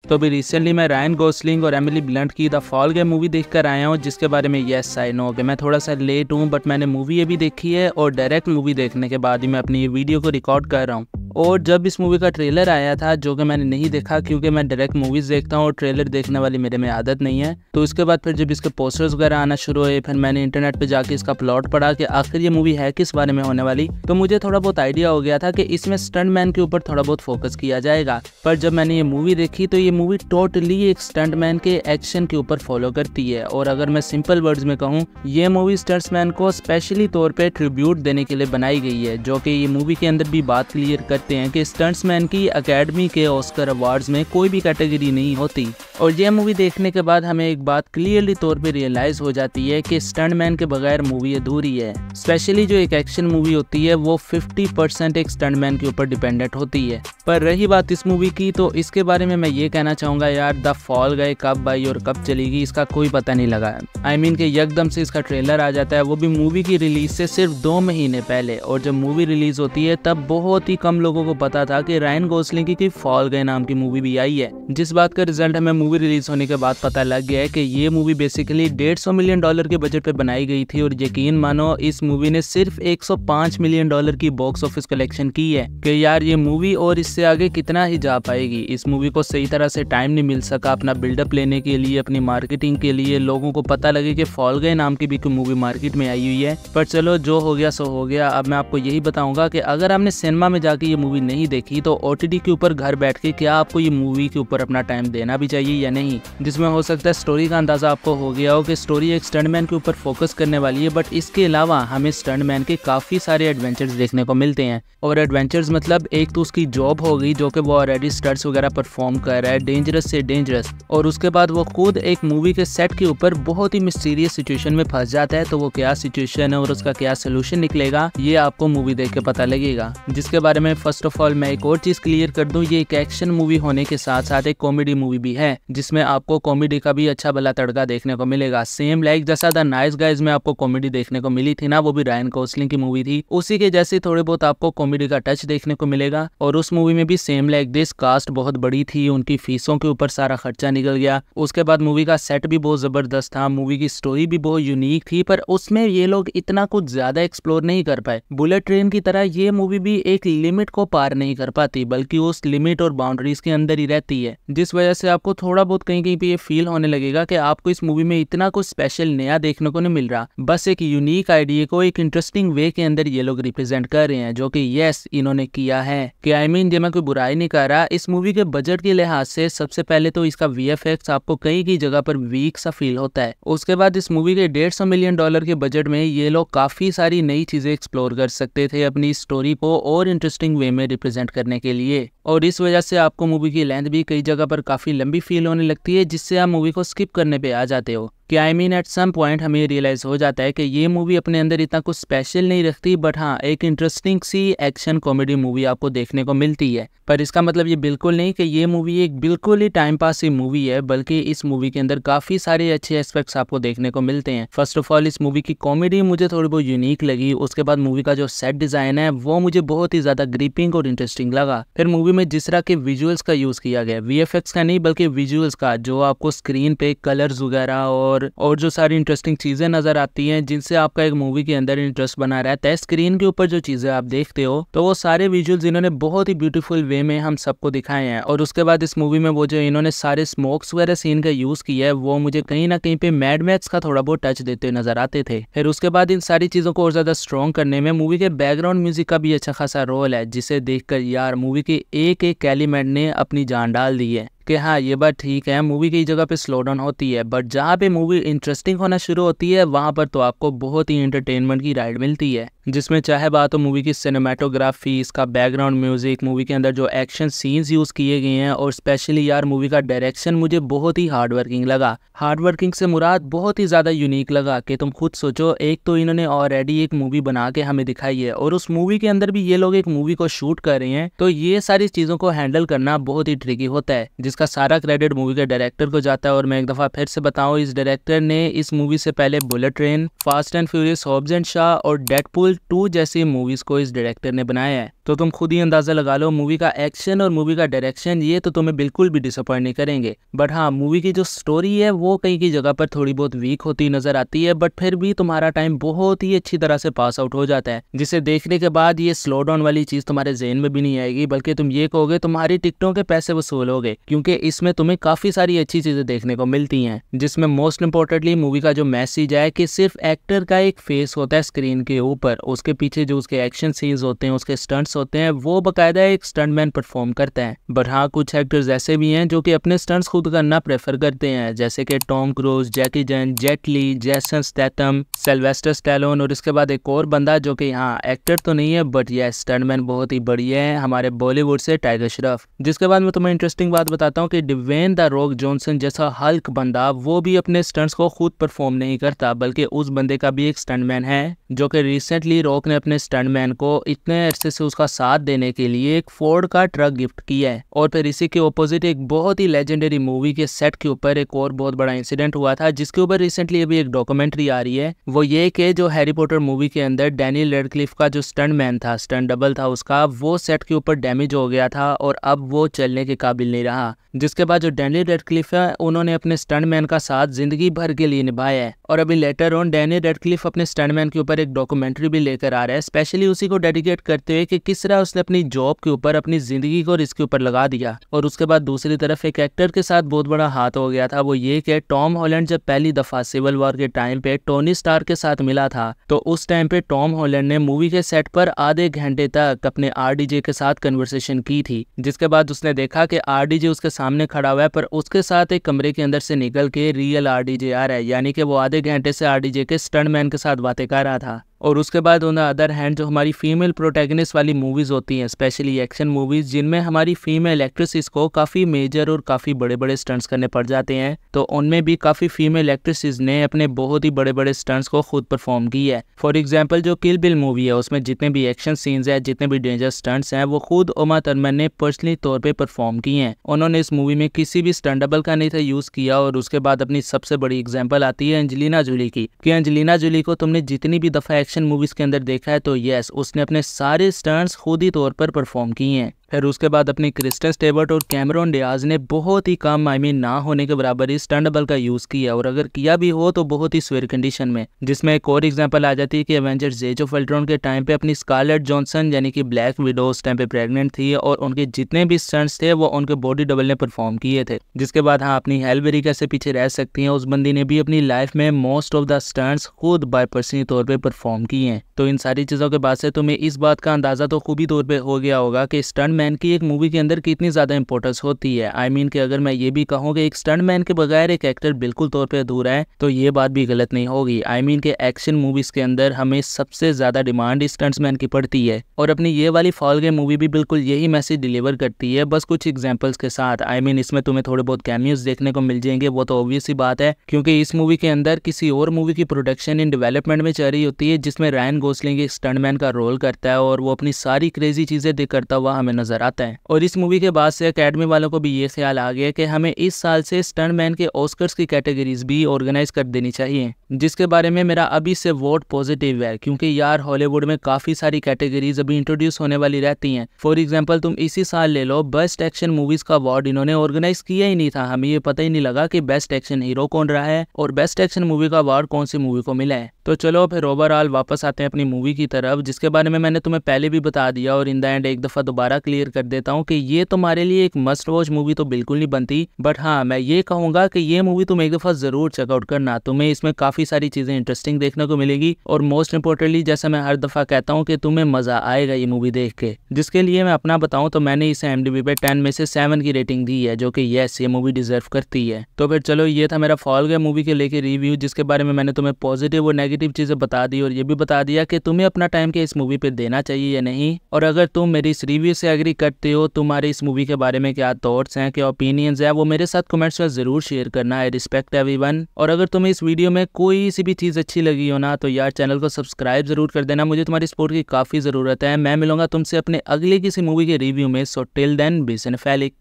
तो अभी रिसेंटली मैं रायन गोसलिंग और एमिली ब्लंट की द फॉल गाय मूवी देखकर आया हूँ, जिसके बारे में यस आई नो कि मैं थोड़ा सा लेट हूँ, बट मैंने मूवी ये भी देखी है और डायरेक्ट मूवी देखने के बाद ही मैं अपनी ये वीडियो को रिकॉर्ड कर रहा हूँ। और जब इस मूवी का ट्रेलर आया था, जो कि मैंने नहीं देखा क्योंकि मैं डायरेक्ट मूवीज़ देखता हूँ और ट्रेलर देखने वाली मेरे में आदत नहीं है, तो इसके बाद फिर जब इसके पोस्टर्स वगैरह आना शुरू हुए, फिर मैंने इंटरनेट पे जाके इसका प्लॉट पढ़ा कि आखिर ये मूवी है किस बारे में होने वाली, तो मुझे थोड़ा बहुत आइडिया हो गया था कि इसमें स्टंट मैन के ऊपर थोड़ा बहुत फोकस किया जाएगा। पर जब मैंने ये मूवी देखी तो ये मूवी टोटली एक स्टंट मैन के एक्शन के ऊपर फॉलो करती है। और अगर मैं सिंपल वर्ड्स में कहूँ, ये मूवी स्टंट्स मैन को स्पेशली तौर पे ट्रिब्यूट देने के लिए बनाई गई है, जो कि ये मूवी के अंदर भी बात क्लियर करते हैं कि स्टंट्स मैन की अकेडमी के ऑस्कर अवार्ड्स में कोई भी कैटेगरी नहीं होती। और ये मूवी देखने के बाद हमें एक बात क्लियरली तौर पे रियलाइज हो जाती है कि स्टंट मैन के बगैर मूवी अधूरी है। स्पेशली जो एक एक्शन मूवी होती है वो 50% एक स्टंट मैन के ऊपर डिपेंडेंट होती है। पर रही बात इस मूवी की, तो इसके बारे में मैं ये कहना चाहूँगा यार, द फॉल गाय कब आई और कब चलेगी इसका कोई पता नहीं लगा है। आई मीन कि यकदम से इसका ट्रेलर आ जाता है, वो भी मूवी की रिलीज से सिर्फ 2 महीने पहले। और जब मूवी रिलीज होती है तब बहुत ही कम लोगों को पता था कि रायन गोसलिंग की फॉल गाय नाम की मूवी भी आई है, जिस बात का रिजल्ट हमें मूवी रिलीज होने के बाद पता लग गया है कि ये मूवी बेसिकली $150 मिलियन के बजट पे बनाई गई थी। और यकीन मानो इस मूवी ने सिर्फ $105 मिलियन की बॉक्स ऑफिस कलेक्शन की है कि यार ये मूवी और इससे आगे कितना ही जा पाएगी। इस मूवी को सही तरह से टाइम नहीं मिल सका अपना बिल्डअप लेने के लिए, अपनी मार्केटिंग के लिए, लोगों को पता लगे कि फॉल गाय नाम की भी कोई मूवी मार्केट में आई हुई है। पर चलो जो हो गया सो हो गया। अब मैं आपको यही बताऊंगा कि अगर आपने सिनेमा में जाके ये मूवी नहीं देखी तो OTT के ऊपर घर बैठ के क्या आपको ये मूवी के ऊपर अपना टाइम देना भी चाहिए या नहीं, जिसमें हो सकता है स्टोरी का अंदाजा आपको हो गया हो कि स्टोरी एक स्टंटमैन के ऊपर फोकस करने वाली है, बट इसके अलावा हमें स्टंटमैन के काफी सारे एडवेंचर्स देखने को मिलते हैं। और एडवेंचर्स मतलब एक तो उसकी जॉब हो गई जो कि वो ऑलरेडी स्टंट्स वगैरह परफॉर्म कर रहा है, डेंजरस से डेंजरस, और उसके बाद वो खुद एक मूवी के सेट के ऊपर बहुत ही मिस्टीरियस सिचुएशन में फंस जाता है। तो वो क्या सिचुएशन है और उसका क्या सोल्यूशन निकलेगा, ये आपको मूवी देख के पता लगेगा। जिसके बारे में फर्स्ट ऑफ ऑल मैं एक और चीज क्लियर कर दूं, ये एक एक्शन मूवी होने के साथ साथ एक कॉमेडी मूवी भी है, जिसमें आपको कॉमेडी का भी अच्छा भला तड़का देखने को मिलेगा। सेम लाइक जैसा द नाइस गाइज में आपको कॉमेडी देखने को मिली थी ना, वो भी रायन गोसलिंग की मूवी थी, उसी के जैसे थोड़े बहुत आपको कॉमेडी का टच देखने को मिलेगा। और उस मूवी में भी सेम लाइक दिस कास्ट बहुत बड़ी थी, उनकी फीसों के ऊपर सारा खर्चा निकल गया। उसके बाद मूवी का सेट भी बहुत जबरदस्त था, मूवी की स्टोरी भी बहुत यूनिक थी, पर उसमें ये लोग इतना कुछ ज्यादा एक्सप्लोर नहीं कर पाए। बुलेट ट्रेन की तरह ये मूवी भी एक लिमिट को पार नहीं कर पाती, बल्कि उस लिमिट और बाउंड्रीज के अंदर ही रहती है, जिस वजह से आपको थोड़ा बहुत कहीं कहीं पे ये फील होने लगेगा कि आपको इस मूवी में इतना कुछ स्पेशल नया देखने को नहीं मिल रहा। बस एक यूनिक आइडिया को एक इंटरेस्टिंग वे के अंदर ये लोग रिप्रेजेंट कर रहे हैं, जो कि यस इन्होंने किया है। कि आई मीन ये मैं कोई बुराई नहीं कर रहा, इस मूवी के बजट के लिहाज से सबसे पहले तो इसका VFX आपको कई की जगह पर वीक सा फील होता है। उसके बाद इस मूवी के $150 मिलियन के बजट में ये लोग काफी सारी नई चीजें एक्सप्लोर कर सकते थे अपनी स्टोरी को और इंटरेस्टिंग वे में रिप्रेजेंट करने के लिए। और इस वजह से आपको मूवी की लेंथ भी कई जगह पर काफी लंबी फील होने लगती है, जिससे आप मूवी को स्किप करने पे आ जाते हो। कि I mean at some point हमें रियलाइज हो जाता है कि ये मूवी अपने अंदर इतना कुछ स्पेशल नहीं रखती, बट हाँ एक इंटरेस्टिंग सी एक्शन कॉमेडी मूवी आपको देखने को मिलती है। पर इसका मतलब ये बिल्कुल नहीं कि ये मूवी एक बिल्कुल ही टाइम पास की मूवी है, बल्कि इस मूवी के अंदर काफी सारे अच्छे एस्पेक्ट्स आपको देखने को मिलते हैं। फर्स्ट ऑफ ऑल इस मूवी की कॉमेडी मुझे थोड़ी बहुत यूनिक लगी। उसके बाद मूवी का जो सेट डिजाइन है वो मुझे बहुत ही ज्यादा ग्रिपिंग और इंटरेस्टिंग लगा। फिर मूवी में जिस तरह के विजुअल्स का यूज किया गया, VFX का नहीं बल्कि विजुअल्स का, जो आपको स्क्रीन पे कलर्स वगैरह और जो सारी इंटरेस्टिंग चीजें नजर आती हैं, जिनसे आपका एक मूवी के अंदर इंटरेस्ट बना रहता है। स्क्रीन के ऊपर जो चीजें आप देखते हो, तो वो सारे विजुअल्स इन्होंने बहुत ही ब्यूटीफुल वे में हम सबको दिखाए हैं। और उसके बाद इस मूवी में वो जो इन्होंने सारे स्मोक्स वगैरह सीन का यूज किया है, वो मुझे कहीं ना कहीं पे मैड मैक्स का थोड़ा बहुत टच देते नजर आते थे। फिर उसके बाद इन सारी चीजों को और ज्यादा स्ट्रॉन्ग करने में मूवी के बैकग्राउंड म्यूजिक का भी अच्छा खासा रोल है, जिसे देखकर यार मूवी के एक एक एलिमेंट ने अपनी जान डाल दी है। कि हाँ ये बात ठीक है, मूवी की जगह पे स्लो डाउन होती है, बट जहाँ पे मूवी इंटरेस्टिंग होना शुरू होती है वहाँ पर तो आपको बहुत ही एंटरटेनमेंट की राइड मिलती है, जिसमें चाहे बात हो मूवी की सिनेमेटोग्राफी, इसका बैकग्राउंड म्यूजिक, मूवी के अंदर जो एक्शन सीन्स यूज किए गए हैं, और स्पेशली यार मूवी का डायरेक्शन मुझे बहुत ही हार्ड वर्किंग लगा। हार्ड वर्किंग से मुराद बहुत ही ज्यादा यूनिक लगा। कि तुम खुद सोचो, एक तो इन्होंने ऑलरेडी एक मूवी बना के हमें दिखाई है, और उस मूवी के अंदर भी ये लोग एक मूवी को शूट कर रहे हैं, तो ये सारी चीजों को हैंडल करना बहुत ही ट्रिकी होता है, जिसका सारा क्रेडिट मूवी के डायरेक्टर को जाता है। और मैं एक दफा फिर से बताऊं, इस डायरेक्टर ने इस मूवी से पहले bullet train, fast and furious, Hobbs and Shaw और डेडपूल 2 जैसी मूवीज को इस डायरेक्टर ने बनाया है। तो तुम खुद ही अंदाजा लगा लो, मूवी का एक्शन और मूवी का डायरेक्शन ये तो तुम्हें बिल्कुल भी डिसअपॉइंट नहीं करेंगे। बट हाँ, मूवी की जो स्टोरी है वो कहीं की जगह पर थोड़ी बहुत वीक होती नजर आती है, बट फिर भी तुम्हारा टाइम बहुत ही अच्छी तरह से पास आउट हो जाता है, जिसे देखने के बाद ये स्लो डाउन वाली चीज तुम्हारे ज़हन में भी नहीं आएगी, बल्कि तुम ये कहोगे तुम्हारी टिकटों के पैसे वसूल हो गए, क्योंकि इसमें तुम्हें काफी सारी अच्छी चीजें देखने को मिलती हैं, जिसमें मोस्ट इंपॉर्टेंटली मूवी का जो मैसेज है कि सिर्फ एक्टर का एक फेस होता है स्क्रीन के ऊपर, उसके पीछे जो उसके एक्शन सीन्स होते हैं, उसके स्टंट्स होते हैं, वो बकायदा एक स्टंटमैन परफॉर्म करता है। बट हाँ, कुछ एक्टर्स ऐसे भी हैं जो कि अपने स्टंट्स खुद करना प्रेफर करते हैं, जैसे कि टॉम क्रूज, जैकी चैन, जेट ली, जेसन स्टैथम, सिल्वेस्टर स्टैलोन, और इसके बाद एक और बंदा जो कि हाँ एक्टर तो नहीं है बट यह स्टंटमैन बहुत ही बढ़िया है, हमारे बॉलीवुड से टाइगर श्रॉफ। जिसके बाद मैं तुम्हें इंटरेस्टिंग बात बताता हूँ कि डिवेन द रॉक जॉनसन जैसा हल्क बंदा वो भी अपने स्टंट्स को खुद परफॉर्म नहीं करता, बल्कि उस बंदे का भी एक स्टंटमैन है, जो कि रिसेंटली रॉक ने अपने स्टंटमैन को इतने अरसे से उसका साथ देने के लिए एक फोर्ड का ट्रक गिफ्ट किया है। और फिर इसी के ऑपोजिट एक बहुत ही लेजेंडरी मूवी के सेट के ऊपर एक और बहुत बड़ा इंसिडेंट हुआ था, जिसके ऊपर रिसेंटली अभी एक डॉक्यूमेंट्री आ रही है। वो ये कि जो हैरी पॉटर मूवी के अंदर डैनियल रेडक्लिफ का जो स्टंटमैन था, स्टंट डबल था उसका, वो सेट के ऊपर डैमेज हो गया था और अब वो चलने के काबिल नहीं रहा। जिसके बाद जो डैनियल रेडक्लिफ है उन्होंने अपने स्टंटमैन का साथ जिंदगी भर के लिए निभाया है, और अभी लेटर ऑन डैनियल रेडक्लिफ अपने स्टंटमैन के ऊपर एक डॉक्यूमेंट्री भी लेकर आ रहा है, स्पेशली उसी को डेडिकेट करते हुए कि किस तरह उसने अपनी जॉब के ऊपर अपनी जिंदगी को रिस्क के ऊपर लगा दिया। और उसके बाद दूसरी तरफ एक एक्टर के साथ बहुत बड़ा हाथ हो गया था, वो ये कि टॉम हॉलैंड जब पहली दफा सिविल वॉर के टाइम पे टोनी स्टार के साथ मिला था, तो उस टाइम पे टॉम हॉलैंड ने मूवी के सेट पर आधे घंटे तक अपने आरडीजे के साथ कन्वर्सेशन की थी। जिसके बाद उसने देखा कि आरडीजे उसके सामने खड़ा हुआ है, पर उसके साथ एक कमरे के अंदर से निकल के रियल आरडीजे आ रहा है, यानी कि वो आधे घंटे से आरडीजे के स्टंटमैन के साथ बातें कर रहा था। और उसके बाद ऑन द अदर हैंड जो हमारी फीमेल प्रोटैगनिस्ट वाली मूवीज होती हैं, स्पेशली एक्शन मूवीज, जिनमें हमारी फीमेल एक्ट्रेसेस को काफ़ी मेजर और काफ़ी बड़े बड़े स्टंट्स करने पड़ जाते हैं, तो उनमें भी काफ़ी फीमेल एक्ट्रेसेस ने अपने बहुत ही बड़े बड़े स्टंट्स को खुद परफॉर्म किया है। फॉर एग्जाम्पल जो किल बिल मूवी है, उसमें जितने भी एक्शन सीन्स हैं, जितने भी डेंजर स्टंट्स हैं, वो खुद उमा थर्मन ने पर्सनली तौर पर परफॉर्म किए हैं। उन्होंने इस मूवी में किसी भी स्टंट डबल का नहीं था यूज़ किया। और उसके बाद अपनी सबसे बड़ी एग्जाम्पल आती है एंजेलिना जोली की, कि एंजेलिना जोली को तुमने जितनी भी दफ़ा एक्शन मूवीज़ के अंदर देखा है, तो यस, उसने अपने सारे स्टंट्स खुद ही तौर पर परफॉर्म किए हैं। फिर उसके बाद अपनी क्रिस्टन स्टेवर्ट और कैमरॉन डियाज ने बहुत ही कम, ना होने के बराबर ही स्टंट डबल का यूज़ किया, और अगर किया भी हो तो बहुत ही स्वेयर कंडीशन में। जिसमें एक और एग्जांपल आ जाती है कि एवेंजर्स एज ऑफ अल्ट्रॉन के टाइम पे अपनी स्कारलेट जॉनसन यानी कि ब्लैक विडो उस टाइम पे प्रेग्नेंट थी, और उनके जितने भी स्टंट्स थे वो उनके बॉडी डबल ने परफॉर्म किए थे। जिसके बाद हाँ, अपनी हेल बेरी कैसे पीछे रह सकती हैं, उस बंदी ने भी अपनी लाइफ में मोस्ट ऑफ द स्टंट्स खुद बाय पर्सनली तौर पर परफॉर्म किए हैं। तो इन सारी चीज़ों के बाद से तुम्हें इस बात का अंदाज़ा तो खूबी तौर पर हो गया होगा कि स्टंटमैन की एक मूवी अंदर कितनी ज्यादा इंपॉर्टेंस होती है। आई मीन कि अगर मैं ये भी कहूँ कि एक स्टंटमैन के बगैर एक एक्टर बिल्कुल तौर पे अधूरा है, तो ये बात भी गलत नहीं होगी। आई मीन कि एक्शन मूवीज के अंदर हमें सबसे ज्यादा डिमांड स्टंटमैन की पड़ती है, और अपनी ये वाली फॉल गेम मूवी भी बिल्कुल यही मैसेज डिलीवर करती है, बस कुछ एग्जांपल्स के साथ। आई मीन इसमें तुम्हें थोड़े बहुत कैमियोज देखने को मिल जाएंगे, वो तो ऑब्वियस ही बात है, क्योंकि इस मूवी के अंदर किसी और मूवी की प्रोडक्शन इन डेवलपमेंट में चल रही होती है, जिसमें रायन गोसलिंग एक स्टंटमैन का रोल करता है, और वो अपनी सारी क्रेजी चीजें करता हुआ हमें नजर आता है। और इस मूवी के बाद से एकेडमी वालों को भी ये ख्याल आ गया कि हमें इस साल से स्टंटमैन के ऑस्कर्स की कैटेगरीज भी ऑर्गेनाइज कर देनी चाहिए, जिसके बारे में मेरा अभी से वोट पॉजिटिव है, क्योंकि यार हॉलीवुड में काफी सारी कैटेगरीज अभी इंट्रोड्यूस होने वाली रहती हैं। फॉर एग्जांपल तुम इसी साल ले लो, बेस्ट एक्शन मूवीज का अवार्ड इन्होंने ऑर्गेनाइज किया ही नहीं था, हमें ये पता ही नहीं लगा कि बेस्ट एक्शन हीरो कौन रहा है और बेस्ट एक्शन मूवी का अवार्ड कौन सी मूवी को मिला है। तो चलो फिर ओवरऑल वापस आते हैं अपनी मूवी की तरफ, जिसके बारे में मैंने तुम्हें पहले भी बता दिया, और इन द एंड एक दफा दोबारा क्लियर कर देता हूँ कि ये तुम्हारे लिए एक मस्ट वॉच मूवी तो बिल्कुल नहीं बनती, बट हाँ मैं ये कहूंगा कि ये मूवी तुम एक दफा जरूर चेकआउट करना। तुम्हें इसमें काफी सारी चीजें इंटरेस्टिंग देखने को मिलेगी, और मोस्ट इंपोर्टेंटली जैसा मैं हर दफा कहता हूँ कि तुम्हें मजा आएगा ये मूवी देख के। जिसके लिए मैं अपना बताऊं तो मैंने इसे IMDb पे 10 में से 7 की रेटिंग दी है, जो कि यस ये मूवी डिजर्व करती है। तो फिर चलो ये था मेरा फॉल गेम मूवी के लेके रिव्यू, जिसके बारे में मैंने तुम्हें पॉजिटिव और नेगेटिव चीजें बता दी, और ये भी बता दिया कि तुम्हें अपना टाइम के इस मूवी पे देना चाहिए या नहीं। और अगर तुम मेरी इस रिव्यू से एग्री करते हो, तुम्हारे इस मूवी के बारे में क्या थॉट्स हैं, क्या ओपिनियंस है, वो मेरे साथ कमेंट्स में जरूर शेयर करना। I respect everyone. और अगर तुम्हें इस वीडियो में कोई सी भी चीज अच्छी लगी हो ना, तो यार चैनल को सब्सक्राइब जरूर कर देना, मुझे तुम्हारी सपोर्ट की काफी जरूरत है। मैं मिलूंगा तुमसे अपने अगले किसी मूवी के रिव्यू में। So till then be सिनेफेलिक।